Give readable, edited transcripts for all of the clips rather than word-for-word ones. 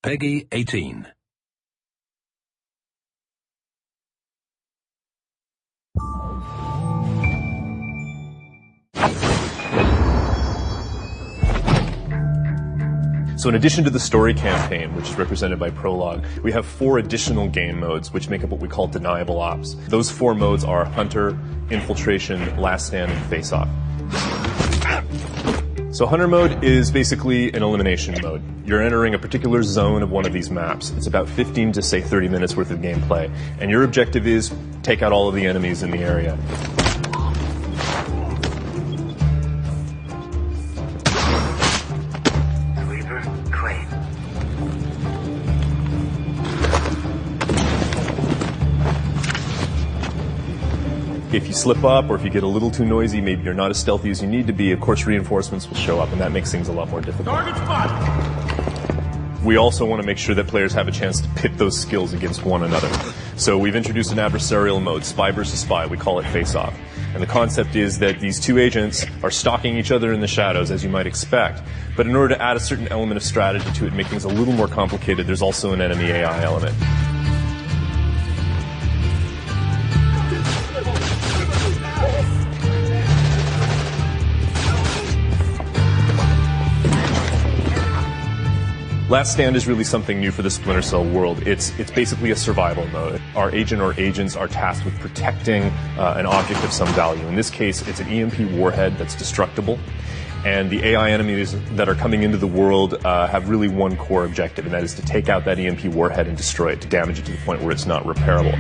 Peggy 18. So in addition to the story campaign, which is represented by Prologue, we have 4 additional game modes which make up what we call deniable ops. Those 4 modes are Hunter, Infiltration, Last Stand, and Face Off. So Hunter mode is basically an elimination mode. You're entering a particular zone of one of these maps. It's about 15 to say 30 minutes worth of gameplay. And your objective is take out all of the enemies in the area. If you slip up or if you get a little too noisy, maybe you're not as stealthy as you need to be, of course reinforcements will show up, and that makes things a lot more difficult. Target spot! We also want to make sure that players have a chance to pit those skills against one another. So we've introduced an adversarial mode, spy versus spy. We call it Face Off. And the concept is that these 2 agents are stalking each other in the shadows, as you might expect. But in order to add a certain element of strategy to it and make things a little more complicated, there's also an enemy AI element. Last Stand is really something new for the Splinter Cell world. It's basically a survival mode. Our agent or agents are tasked with protecting an object of some value. In this case, it's an EMP warhead that's destructible. And the AI enemies that are coming into the world have really one core objective, and that is to take out that EMP warhead and destroy it, to damage it to the point where it's not repairable.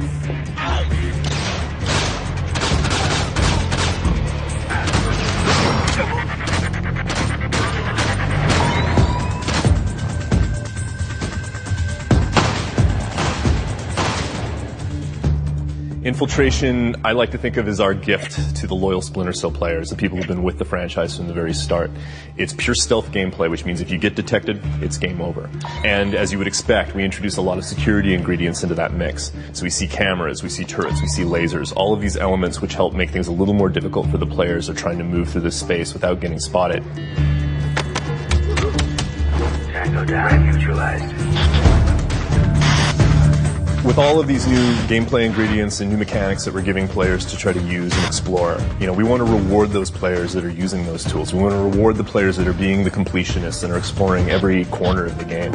Infiltration, I like to think of as our gift to the loyal Splinter Cell players, the people who've been with the franchise from the very start. It's pure stealth gameplay, which means if you get detected, it's game over. And as you would expect, we introduce a lot of security ingredients into that mix. So we see cameras, we see turrets, we see lasers, all of these elements which help make things a little more difficult for the players who are trying to move through this space without getting spotted. Tango down, neutralized. With all of these new gameplay ingredients and new mechanics that we're giving players to try to use and explore, we want to reward those players that are using those tools. We want to reward the players that are being the completionists and are exploring every corner of the game.